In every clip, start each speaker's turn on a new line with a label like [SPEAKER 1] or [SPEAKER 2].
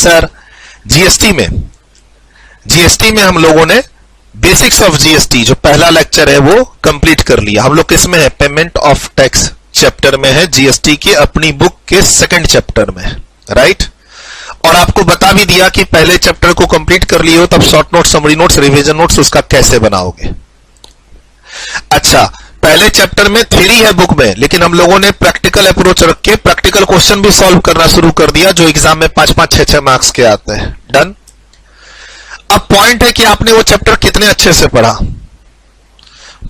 [SPEAKER 1] Sir GST में हम लोगों ने बेसिक्स ऑफ जीएसटी जो पहला लेक्चर है वो कंप्लीट कर लिया। हम लोग किसमें है? पेमेंट ऑफ टैक्स चैप्टर में है, जीएसटी के अपनी बुक के सेकंड चैप्टर में, राइट। और आपको बता भी दिया कि पहले चैप्टर को कंप्लीट कर लिए हो तब short notes, summary notes, revision notes उसका कैसे बनाओगे। अच्छा, पहले चैप्टर में थ्योरी है बुक में, लेकिन हम लोगों ने प्रैक्टिकल अप्रोच रख के प्रैक्टिकल क्वेश्चन भी सॉल्व करना शुरू कर दिया जो एग्जाम में 5-5, 6-6 मार्क्स के आते हैं। डन। अब पॉइंट है कि आपने वो चैप्टर कितने अच्छे से पढ़ा।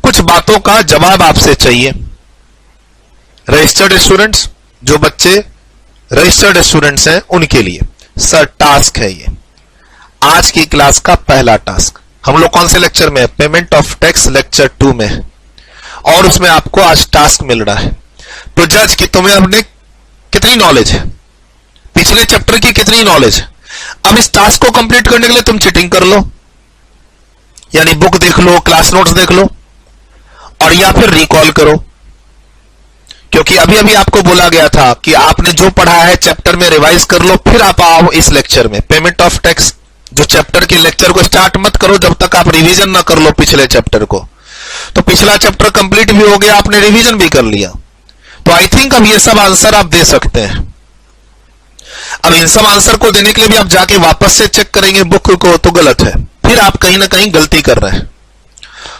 [SPEAKER 1] कुछ बातों का जवाब आपसे चाहिए। रजिस्टर्ड स्टूडेंट्स, जो बच्चे रजिस्टर्ड स्टूडेंट्स हैं उनके लिए सर टास्क है ये आज की क्लास का पहला टास्क। हम लोग कौन से लेक्चर में? पेमेंट ऑफ टैक्स लेक्चर 2 में है और उसमें आपको आज टास्क मिल रहा है। तो जज कि तुम्हें अपने कितनी नॉलेज है, पिछले चैप्टर की कितनी नॉलेज है। अब इस टास्क को कंप्लीट करने के लिए तुम चीटिंग कर लो, यानी बुक देख लो, क्लास नोट्स देख लो और या फिर रिकॉल करो, क्योंकि अभी अभी आपको बोला गया था कि आपने जो पढ़ा है चैप्टर में रिवाइज कर लो, फिर आप आओ इस लेक्चर में। पेमेंट ऑफ टैक्स जो चैप्टर के लेक्चर को स्टार्ट मत करो जब तक आप रिवीजन ना कर लो पिछले चैप्टर को। तो पिछला चैप्टर कंप्लीट भी हो गया, आपने रिवीजन भी कर लिया, तो आई थिंक अब ये सब आंसर आप दे सकते हैं। अब इन सब आंसर को देने के लिए भी आप जाके वापस से चेक करेंगे बुक को तो गलत है, फिर आप कहीं ना कहीं गलती कर रहे हैं।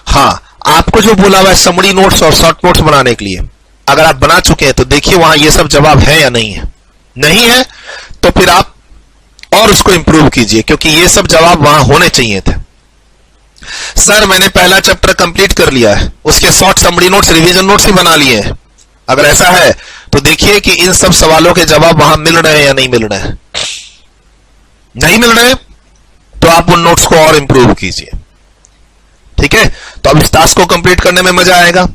[SPEAKER 1] हाँ, आपको जो बोला हुआ है समरी नोट्स और शॉर्ट नोट्स बनाने के लिए, अगर आप बना चुके हैं तो देखिए वहां ये सब जवाब है या नहीं है। नहीं है तो फिर आप और उसको इंप्रूव कीजिए, क्योंकि ये सब जवाब वहां होने चाहिए थे। सर मैंने पहला चैप्टर कंप्लीट कर लिया है, उसके short summary notes, revision notes ही बना लिए हैं। अगर ऐसा है तो देखिए कि इन सब सवालों के जवाब वहां मिल रहे हैं या नहीं मिल रहे हैं। नहीं मिल रहे तो आप उन नोट्स को और इंप्रूव कीजिए, ठीक है। तो अब इस टास्क को कंप्लीट करने में मजा आएगा।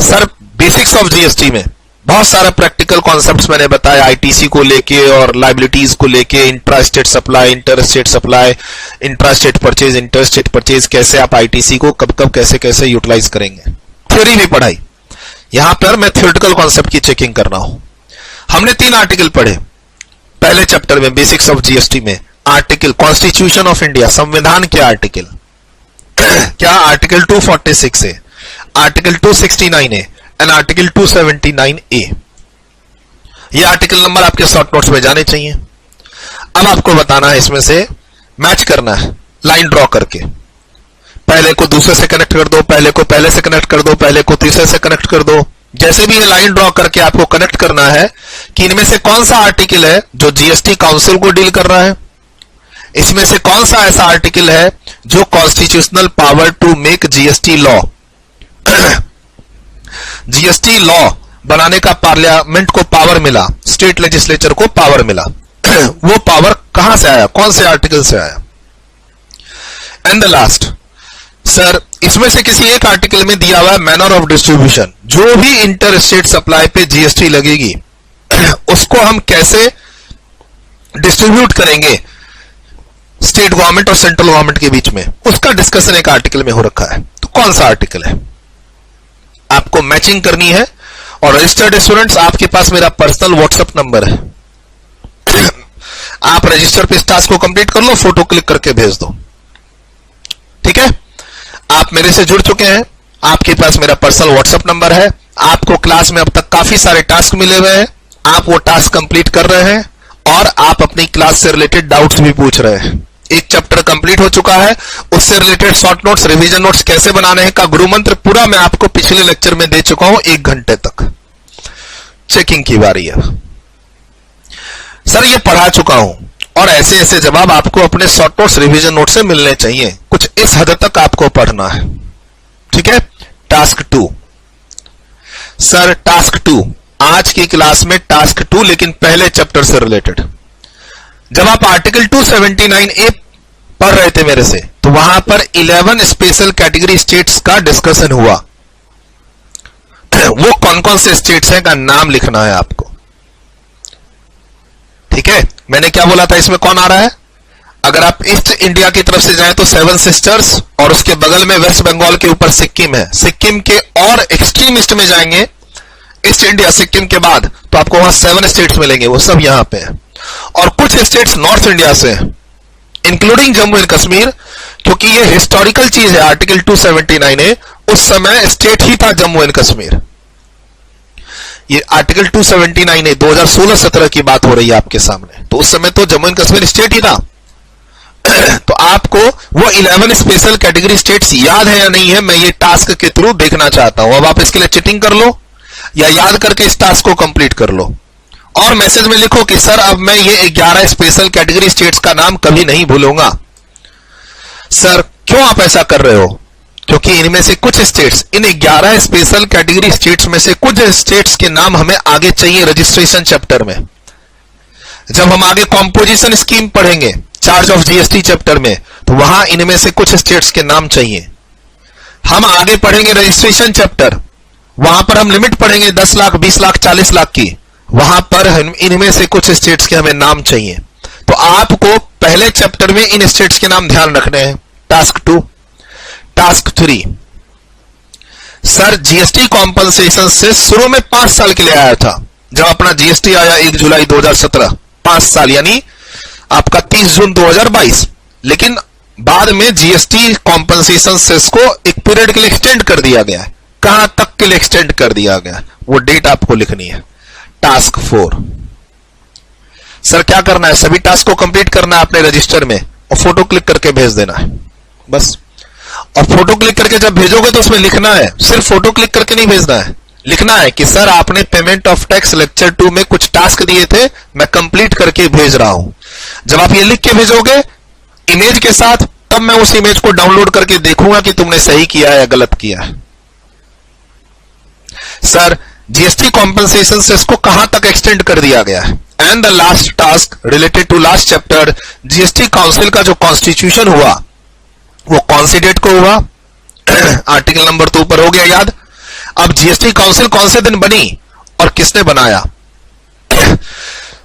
[SPEAKER 1] सर बेसिक्स ऑफ जीएसटी में बहुत सारा प्रैक्टिकल कॉन्सेप्ट्स मैंने बताया, आईटीसी को लेके और लायबिलिटीज को लेके, intra state supply, inter state supply, intra state purchase, inter state purchase, कैसे आप आईटीसी को कब कब कैसे कैसे यूटिलाइज करेंगे। थ्योरी भी पढ़ाई, यहां पर मैं थ्योरेटिकल कॉन्सेप्ट की चेकिंग कर रहा हूं। हमने 3 आर्टिकल पढ़े पहले चैप्टर में बेसिक्स ऑफ जीएसटी में। आर्टिकल कॉन्स्टिट्यूशन ऑफ इंडिया, संविधान के आर्टिकल क्या? आर्टिकल 246 है, आर्टिकल 269 है एंड आर्टिकल 279A। ये आर्टिकल नंबर आपके शॉर्ट नोट्स में जाने चाहिए। अब आपको बताना है, इसमें से मैच करना है लाइन ड्रॉ करके। पहले को दूसरे से कनेक्ट कर दो, पहले को पहले से कनेक्ट कर दो, पहले को तीसरे से कनेक्ट कर दो। जैसे भी ये लाइन ड्रॉ करके आपको कनेक्ट करना है कि इनमें से कौन सा आर्टिकल है जो जीएसटी काउंसिल को डील कर रहा है, इसमें से कौन सा ऐसा आर्टिकल है जो constitutional power to make GST law, GST law बनाने का पार्लियामेंट को पावर मिला, स्टेट लेजिस्लेचर को पावर मिला। वो पावर कहां से आया, कौन से आर्टिकल से आया। एंड द लास्ट, सर इसमें से किसी एक आर्टिकल में दिया हुआ है मैनर ऑफ डिस्ट्रीब्यूशन, जो भी इंटर स्टेट सप्लाई पे जीएसटी लगेगी उसको हम कैसे डिस्ट्रीब्यूट करेंगे स्टेट गवर्नमेंट और सेंट्रल गवर्नमेंट के बीच में, उसका डिस्कशन एक आर्टिकल में हो रखा है। तो कौन सा आर्टिकल है आपको मैचिंग करनी है। और रजिस्टर्ड स्टूडेंट्स, आपके पास मेरा पर्सनल व्हाट्सएप नंबर है, आप रजिस्टर पे इस टास्क को कंप्लीट कर लो, फोटो क्लिक करके भेज दो, ठीक है। आप मेरे से जुड़ चुके हैं, आपके पास मेरा पर्सनल व्हाट्सएप नंबर है, आपको क्लास में अब तक काफी सारे टास्क मिले हुए हैं, आप वो टास्क कंप्लीट कर रहे हैं और आप अपनी क्लास से रिलेटेड डाउट्स भी पूछ रहे हैं। एक चैप्टर कंप्लीट हो चुका है, उससे related short notes, revision notes कैसे बनाने हैं का गुरु मंत्र पूरा मैं आपको पिछले लेक्चर में दे चुका हूं 1 घंटे तक। चेकिंग की बारी है। सर ये पढ़ा चुका हूं और ऐसे ऐसे जवाब आपको अपने शॉर्ट नोट्स, रिवीजन नोट से मिलने चाहिए, कुछ इस हद तक आपको पढ़ना है, ठीक है। टास्क 2, सर टास्क 2 आज की क्लास में टास्क 2 लेकिन पहले चैप्टर से रिलेटेड। जब आप आर्टिकल 279A पढ़ रहे थे मेरे से, तो वहां पर 11 स्पेशल कैटेगरी स्टेट्स का डिस्कशन हुआ। वो कौन कौन से स्टेट्स हैं का नाम लिखना है आपको, ठीक है। मैंने क्या बोला था, इसमें कौन आ रहा है। अगर आप ईस्ट इंडिया की तरफ से जाएं तो 7 सिस्टर्स और उसके बगल में वेस्ट बंगाल के ऊपर सिक्किम है। सिक्किम के और एक्सट्रीम ईस्ट में जाएंगे, ईस्ट इंडिया सिक्किम के बाद, तो आपको वहां 7 स्टेट्स मिलेंगे, वो सब यहां पे है। और कुछ स्टेट्स नॉर्थ इंडिया से हैं, इंक्लूडिंग जम्मू एंड कश्मीर, क्योंकि ये हिस्टोरिकल चीज है। आर्टिकल 279 है, उस समय स्टेट ही था जम्मू एंड कश्मीर। ये आर्टिकल 279 है, 2016-17 की बात हो रही है आपके सामने, तो उस समय तो जम्मू एंड कश्मीर स्टेट ही था। तो आपको वो 11 स्पेशल कैटेगरी स्टेट्स याद है या नहीं है, मैं ये टास्क के थ्रू देखना चाहता हूं। अब आप इसके लिए चिटिंग कर लो या याद करके इस टास्क को कंप्लीट कर लो और मैसेज में लिखो कि सर अब मैं ये 11 स्पेशल कैटेगरी स्टेट्स का नाम कभी नहीं भूलूंगा। सर क्यों आप ऐसा कर रहे हो? क्योंकि इनमें से कुछ स्टेट्स, इन 11 स्पेशल कैटेगरी स्टेट्स में से कुछ स्टेट्स के नाम हमें आगे चाहिए रजिस्ट्रेशन चैप्टर में। जब हम आगे कॉम्पोजिशन स्कीम पढ़ेंगे चार्ज ऑफ जीएसटी चैप्टर में, तो वहां इनमें से कुछ स्टेट्स के नाम चाहिए। हम आगे पढ़ेंगे रजिस्ट्रेशन चैप्टर, वहां पर हम लिमिट पढ़ेंगे 10 लाख, 20 लाख, 40 लाख की, वहां पर इनमें से कुछ स्टेट्स के हमें नाम चाहिए। तो आपको पहले चैप्टर में इन स्टेट्स के नाम ध्यान रखने हैं। Task 2। Task 3, sir GST compensation से शुरू में 5 साल के लिए आया था। जब अपना जीएसटी आया 1 जुलाई 2017, 5 साल यानी आपका 30 जून 2022, लेकिन बाद में जीएसटी कॉम्पनसेशन सेस को एक पीरियड के लिए एक्सटेंड कर दिया गया है। कहां तक के लिए एक्सटेंड कर दिया गया, वो डेट आपको लिखनी है। टास्क 4, सर क्या करना है? सभी टास्क को कंप्लीट करना है अपने रजिस्टर में और फोटो क्लिक करके भेज देना है बस। और फोटो क्लिक करके जब भेजोगे तो उसमें लिखना है, सिर्फ फोटो क्लिक करके नहीं भेजना है, लिखना है कि सर आपने पेमेंट ऑफ टैक्स लेक्चर 2 में कुछ टास्क दिए थे, मैं कंप्लीट करके भेज रहा हूं। जब आप ये लिख के भेजोगे इमेज के साथ, तब मैं उस इमेज को डाउनलोड करके देखूंगा कि तुमने सही किया है या गलत किया है। सर जीएसटी कॉम्पनसेशन से इसको कहां तक एक्सटेंड कर दिया गया है? And the last task related to last chapter, GST council का जो कॉन्स्टिट्यूशन हुआ वो कौन सी डेट को हुआ? आर्टिकल नंबर तो ऊपर हो गया याद। अब जीएसटी काउंसिल कौन से दिन बनी और किसने बनाया?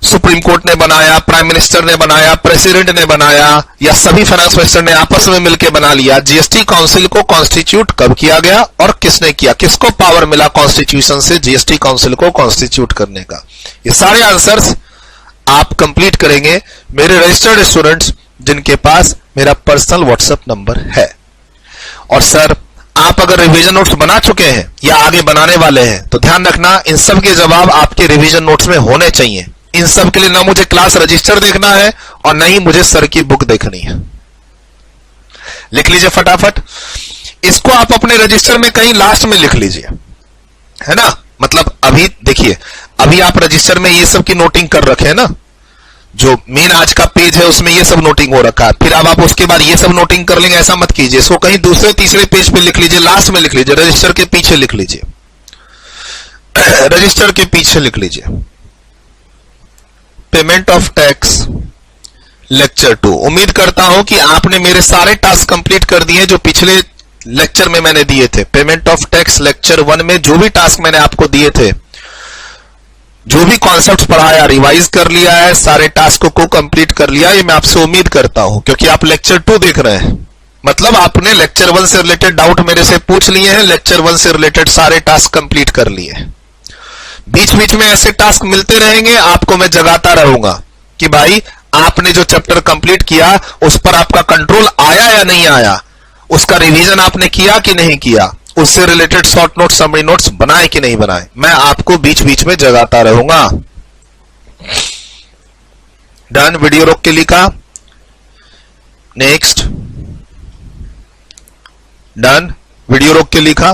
[SPEAKER 1] सुप्रीम कोर्ट ने बनाया, प्राइम मिनिस्टर ने बनाया, प्रेसिडेंट ने बनाया, या सभी फाइनेंस मिनिस्टर ने आपस में मिलकर बना लिया? जीएसटी काउंसिल को कॉन्स्टिट्यूट कब किया गया और किसने किया? किसको पावर मिला कॉन्स्टिट्यूशन से जीएसटी काउंसिल को कॉन्स्टिट्यूट करने का? ये सारे आंसर्स आप कंप्लीट करेंगे मेरे रजिस्टर्ड स्टूडेंट्स जिनके पास मेरा पर्सनल व्हाट्सएप नंबर है। और सर आप अगर रिवीजन नोट्स बना चुके हैं या आगे बनाने वाले हैं तो ध्यान रखना इन सब के जवाब आपके रिवीजन नोट्स में होने चाहिए। इन सब के लिए ना मुझे क्लास रजिस्टर देखना है और ना ही मुझे सर की बुक देखनी है। लिख लीजिए फटाफट। इसको आप अपने रजिस्टर में कहीं लास्ट में लिख लीजिए, है ना? मतलब अभी देखिए, अभी आप रजिस्टर में ये सब की नोटिंग कर रखे हैं ना, जो मेन आज का पेज है उसमें ये सब नोटिंग हो रखा है। फिर अब आप उसके बाद ये सब नोटिंग कर लेंगे, ऐसा मत कीजिए। इसको कहीं दूसरे तीसरे पेज पे लिख लीजिए, लास्ट में लिख लीजिए, रजिस्टर के पीछे लिख लीजिए, रजिस्टर के पीछे लिख लीजिए पेमेंट ऑफ टैक्स लेक्चर 2। उम्मीद करता हूं कि आपने मेरे सारे टास्क कंप्लीट कर दिए जो पिछले लेक्चर में मैंने दिए थे। पेमेंट ऑफ टैक्स लेक्चर 1 में जो भी टास्क मैंने आपको दिए थे, जो भी कॉन्सेप्ट्स पढ़ाया, रिवाइज कर लिया है, सारे टास्क को कंप्लीट कर लिया, ये मैं आपसे उम्मीद करता हूं। क्योंकि आप लेक्चर 2 देख रहे हैं, मतलब आपने लेक्चर 1 से रिलेटेड डाउट मेरे से पूछ लिए हैं, लेक्चर 1 से रिलेटेड सारे टास्क कंप्लीट कर लिए। बीच बीच में ऐसे टास्क मिलते रहेंगे, आपको मैं जगाता रहूंगा कि भाई आपने जो चैप्टर कंप्लीट किया उस पर आपका कंट्रोल आया या नहीं आया, उसका रिवीजन आपने किया कि नहीं किया, उससे related short notes, summary notes बनाए कि नहीं बनाए, मैं आपको बीच बीच में जगाता रहूंगा। डन। वीडियो रोक के लिखा, नेक्स्ट। डन। वीडियो रोक के लिखा।